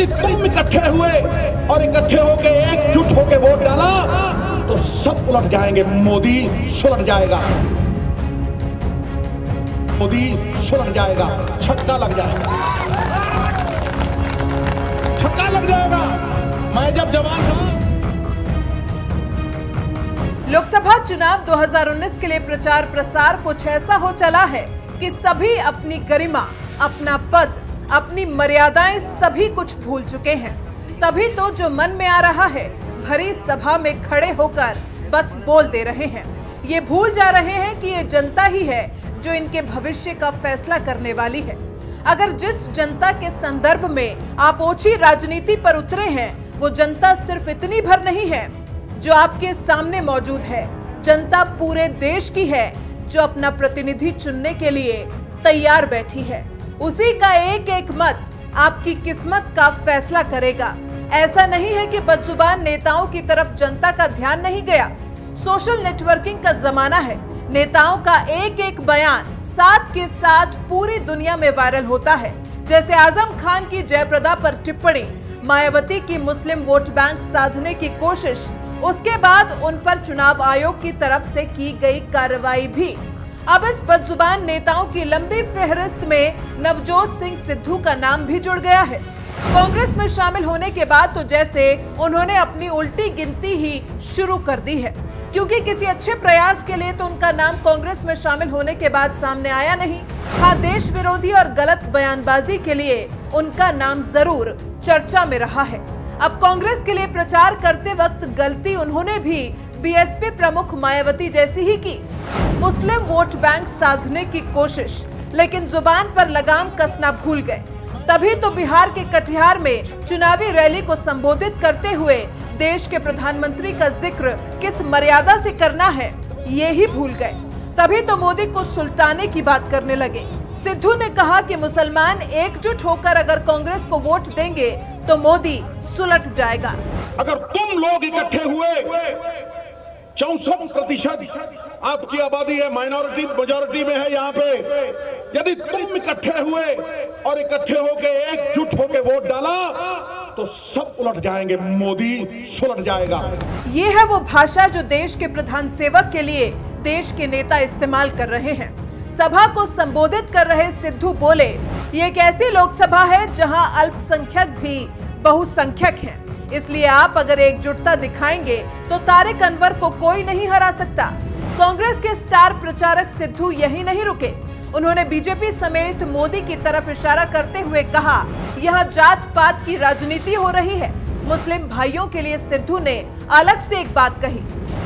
यदि तुम इकट्ठे हुए और इकट्ठे होके एकजुट होके वोट डाला तो सब उलट जाएंगे, मोदी सुलट जाएगा, मोदी सुलट जाएगा, छक्का लग जाएगा, छक्का लग जाएगा। मैं जब जवान था। लोकसभा चुनाव 2019 के लिए प्रचार प्रसार कुछ ऐसा हो चला है कि सभी अपनी गरिमा, अपना पद, अपनी मर्यादाएं सभी कुछ भूल चुके हैं। तभी तो जो मन में आ रहा है भरी सभा में खड़े होकर बस बोल दे रहे हैं। ये भूल जा रहे हैं कि ये जनता ही है जो इनके भविष्य का फैसला करने वाली है। अगर जिस जनता के संदर्भ में आप ओछी राजनीति पर उतरे हैं, वो जनता सिर्फ इतनी भर नहीं है जो आपके सामने मौजूद है। जनता पूरे देश की है जो अपना प्रतिनिधि चुनने के लिए तैयार बैठी है। उसी का एक एक मत आपकी किस्मत का फैसला करेगा। ऐसा नहीं है कि बदजुबान नेताओं की तरफ जनता का ध्यान नहीं गया। सोशल नेटवर्किंग का जमाना है। नेताओं का एक एक बयान साथ के साथ पूरी दुनिया में वायरल होता है। जैसे आजम खान की जयप्रदा पर टिप्पणी, मायावती की मुस्लिम वोट बैंक साधने की कोशिश, उसके बाद उन पर चुनाव आयोग की तरफ से की गई कार्रवाई भी। अब इस बदजुबान नेताओं की लंबी फहरिस्त में नवजोत सिंह सिद्धू का नाम भी जुड़ गया है। कांग्रेस में शामिल होने के बाद तो जैसे उन्होंने अपनी उल्टी गिनती ही शुरू कर दी है, क्योंकि किसी अच्छे प्रयास के लिए तो उनका नाम कांग्रेस में शामिल होने के बाद सामने आया नहीं। हाँ, देश विरोधी और गलत बयानबाजी के लिए उनका नाम जरूर चर्चा में रहा है। अब कांग्रेस के लिए प्रचार करते वक्त गलती उन्होंने भी बीएसपी प्रमुख मायावती जैसी ही की। मुस्लिम वोट बैंक साधने की कोशिश, लेकिन जुबान पर लगाम कसना भूल गए। तभी तो बिहार के कटिहार में चुनावी रैली को संबोधित करते हुए देश के प्रधानमंत्री का जिक्र किस मर्यादा से करना है ये ही भूल गए। तभी तो मोदी को सुलटाने की बात करने लगे। सिद्धू ने कहा कि मुसलमान एकजुट होकर अगर कांग्रेस को वोट देंगे तो मोदी सुलट जाएगा। अगर तुम लोग इकट्ठे हुए, 64% आपकी आबादी है, माइनॉरिटी मेजॉरिटी में है यहाँ पे, यदि तुम इकट्ठे हुए और इकट्ठे होके एकजुट होके वोट डाला तो सब उलट जाएंगे, मोदी सुलट जाएगा। ये है वो भाषा जो देश के प्रधान सेवक के लिए देश के नेता इस्तेमाल कर रहे हैं। सभा को संबोधित कर रहे सिद्धू बोले, ये एक ऐसी लोकसभा है जहां अल्पसंख्यक भी बहुसंख्यक हैं, इसलिए आप अगर एकजुटता दिखाएंगे तो तारिक अनवर को कोई नहीं हरा सकता। कांग्रेस के स्टार प्रचारक सिद्धू यही नहीं रुके। उन्होंने बीजेपी समेत मोदी की तरफ इशारा करते हुए कहा, यहाँ जात पात की राजनीति हो रही है। मुस्लिम भाइयों के लिए सिद्धू ने अलग से एक बात कही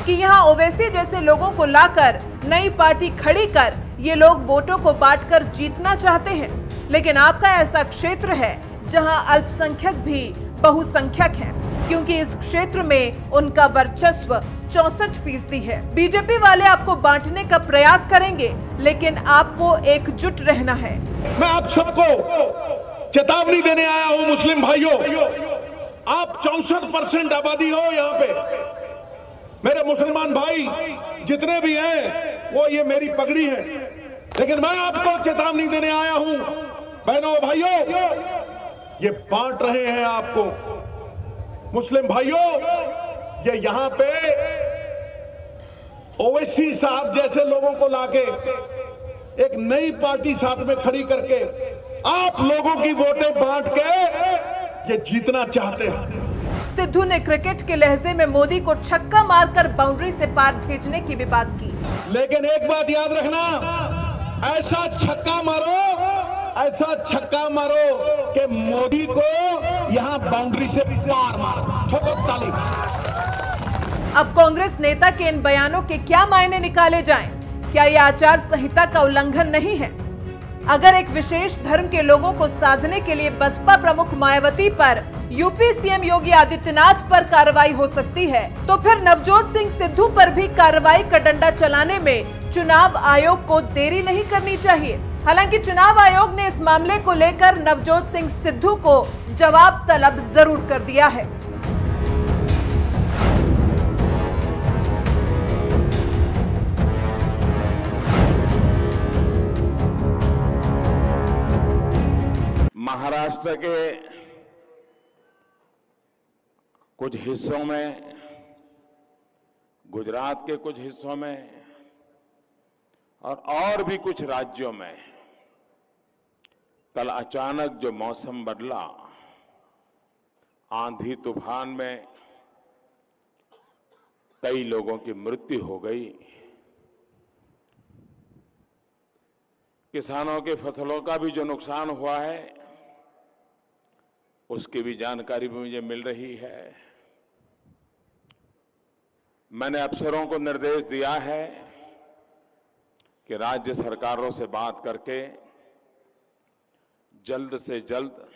कि यहाँ ओवैसी जैसे लोगों को लाकर नई पार्टी खड़ी कर ये लोग वोटों को बांटकर जीतना चाहते हैं, लेकिन आपका ऐसा क्षेत्र है जहाँ अल्पसंख्यक भी बहुसंख्यक हैं, क्योंकि इस क्षेत्र में उनका वर्चस्व 64% है। बीजेपी वाले आपको बांटने का प्रयास करेंगे, लेकिन आपको एकजुट रहना है। मैं आप सबको चेतावनी देने आया हूं, मुस्लिम भाइयों, आप 64% आबादी हो यहाँ पे। मेरे मुसलमान भाई जितने भी हैं वो ये मेरी पगड़ी है, लेकिन मैं आपको चेतावनी देने आया हूं, बहनों भाइयों, ये बांट रहे हैं आपको। मुस्लिम भाइयों, ये यहां पे ओवैसी साहब जैसे लोगों को लाके एक नई पार्टी साथ में खड़ी करके आप लोगों की वोटें बांट के ये जीतना चाहते हैं। सिद्धू ने क्रिकेट के लहजे में मोदी को छक्का मारकर बाउंड्री से पार भेजने की भी बात की। लेकिन एक बात याद रखना, ऐसा छक्का मारो कि मोदी को यहां बाउंड्री से पार मारो। ठोकर ताली। अब कांग्रेस नेता के इन बयानों के क्या मायने निकाले जाएं? क्या यह आचार संहिता का उल्लंघन नहीं है? अगर एक विशेष धर्म के लोगों को साधने के लिए बसपा प्रमुख मायावती पर यूपी सीएम योगी आदित्यनाथ पर कार्रवाई हो सकती है, तो फिर नवजोत सिंह सिद्धू पर भी कार्रवाई का डंडा चलाने में चुनाव आयोग को देरी नहीं करनी चाहिए। हालांकि चुनाव आयोग ने इस मामले को लेकर नवजोत सिंह सिद्धू को जवाब तलब जरूर कर दिया है। महाराष्ट्र के कुछ हिस्सों में, गुजरात के कुछ हिस्सों में और भी कुछ राज्यों में कल अचानक जो मौसम बदला, आंधी तूफान में कई लोगों की मृत्यु हो गई। किसानों के फसलों का भी जो नुकसान हुआ है उसकी भी जानकारी भी मुझे मिल रही है। मैंने अफसरों को निर्देश दिया है कि राज्य सरकारों से बात करके जल्द से जल्द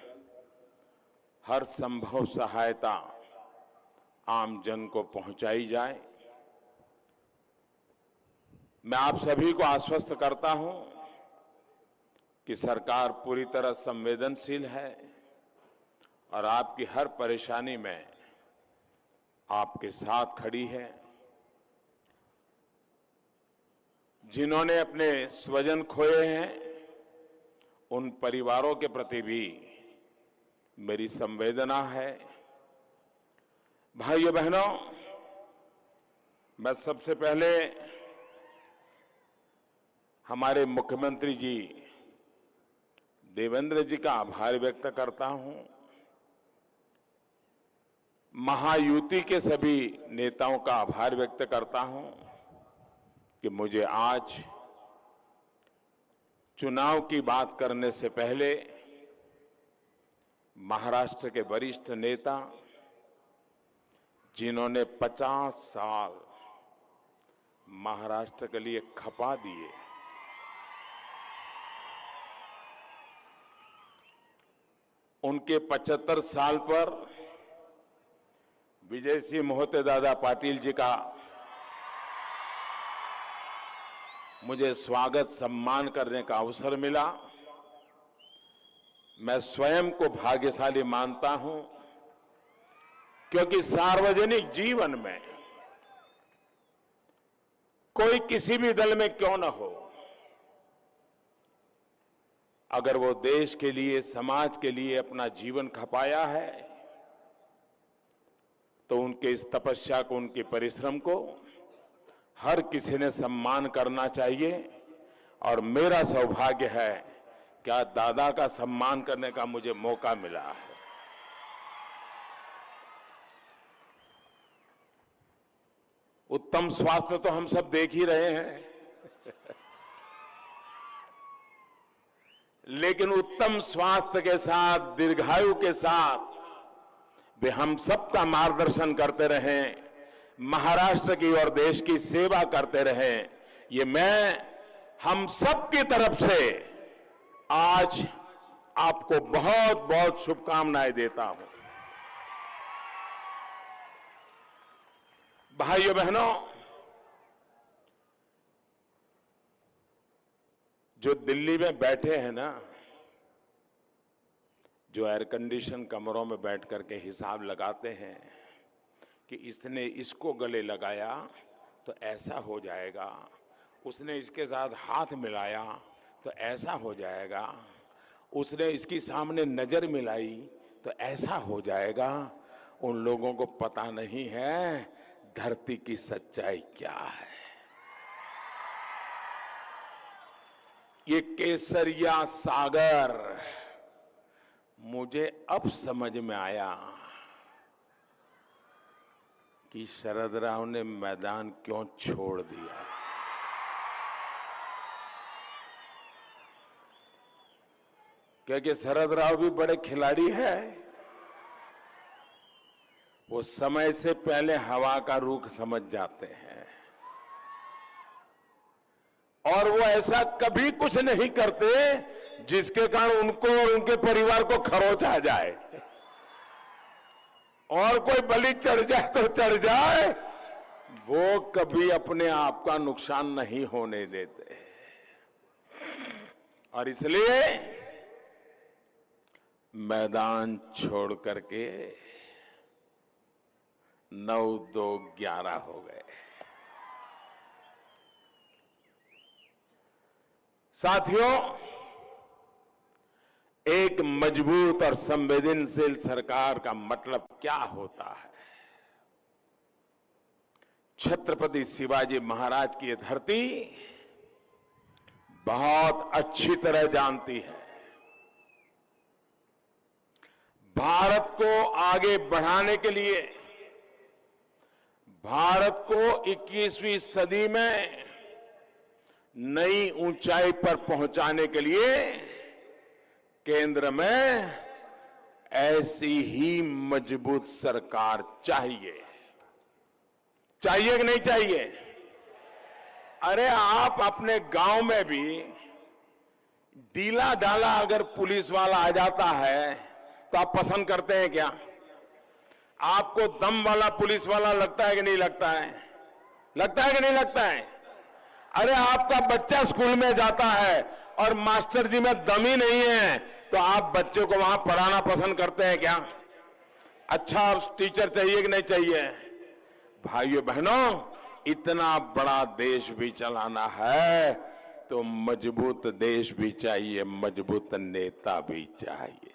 हर संभव सहायता आम जन को पहुंचाई जाए। मैं आप सभी को आश्वस्त करता हूं कि सरकार पूरी तरह संवेदनशील है और आपकी हर परेशानी में आपके साथ खड़ी है। जिन्होंने अपने स्वजन खोए हैं उन परिवारों के प्रति भी मेरी संवेदना है। भाइयों बहनों, मैं सबसे पहले हमारे मुख्यमंत्री जी देवेंद्र जी का आभार व्यक्त करता हूं। महायुति के सभी नेताओं का आभार व्यक्त करता हूं कि मुझे आज चुनाव की बात करने से पहले महाराष्ट्र के वरिष्ठ नेता जिन्होंने 50 साल महाराष्ट्र के लिए खपा दिए, उनके 75 साल पर विजय सिंह मोहिते दादा पाटिल जी का मुझे स्वागत सम्मान करने का अवसर मिला। मैं स्वयं को भाग्यशाली मानता हूं क्योंकि सार्वजनिक जीवन में कोई किसी भी दल में क्यों न हो, अगर वो देश के लिए, समाज के लिए अपना जीवन खपाया है तो उनके इस तपस्या को, उनके परिश्रम को हर किसी ने सम्मान करना चाहिए। और मेरा सौभाग्य है कि आज दादा का सम्मान करने का मुझे मौका मिला है। उत्तम स्वास्थ्य तो हम सब देख ही रहे हैं लेकिन उत्तम स्वास्थ्य के साथ, दीर्घायु के साथ वे हम सबका मार्गदर्शन करते रहें, महाराष्ट्र की और देश की सेवा करते रहें, ये मैं हम सब की तरफ से आज आपको बहुत बहुत शुभकामनाएं देता हूं। भाइयों बहनों, जो दिल्ली में बैठे हैं ना, जो एयर कंडीशन कमरों में बैठ करके हिसाब लगाते हैं कि इसने इसको गले लगाया तो ऐसा हो जाएगा, उसने इसके साथ हाथ मिलाया तो ऐसा हो जाएगा, उसने इसकी सामने नजर मिलाई तो ऐसा हो जाएगा, उन लोगों को पता नहीं है धरती की सच्चाई क्या है। ये केसरिया सागर मुझे अब समझ में आया कि शरद राव ने मैदान क्यों छोड़ दिया। क्योंकि शरद राव भी बड़े खिलाड़ी है, वो समय से पहले हवा का रुख समझ जाते हैं और वो ऐसा कभी कुछ नहीं करते जिसके कारण उनको और उनके परिवार को खरोच आ जाए, और कोई बलि चढ़ जाए तो चढ़ जाए, वो कभी अपने आप का नुकसान नहीं होने देते। और इसलिए मैदान छोड़ करके 9-2-11 हो गए। साथियों, एक मजबूत और संवेदनशील सरकार का मतलब क्या होता है? छत्रपति शिवाजी महाराज की ये धरती बहुत अच्छी तरह जानती है। भारत को आगे बढ़ाने के लिए, भारत को 21वीं सदी में नई ऊंचाई पर पहुंचाने के लिए केंद्र में ऐसी ही मजबूत सरकार चाहिए। चाहिए कि नहीं चाहिए? अरे आप अपने गांव में भी डीला डाला अगर पुलिस वाला आ जाता है तो आप पसंद करते हैं क्या? आपको दम वाला पुलिस वाला लगता है कि नहीं लगता है? लगता है कि नहीं लगता है? अरे आपका बच्चा स्कूल में जाता है और मास्टर जी में दम ही नहीं है तो आप बच्चे को वहां पढ़ाना पसंद करते हैं क्या? अच्छा टीचर चाहिए कि नहीं चाहिए? भाइयों बहनों, इतना बड़ा देश भी चलाना है तो मजबूत देश भी चाहिए, मजबूत नेता भी चाहिए।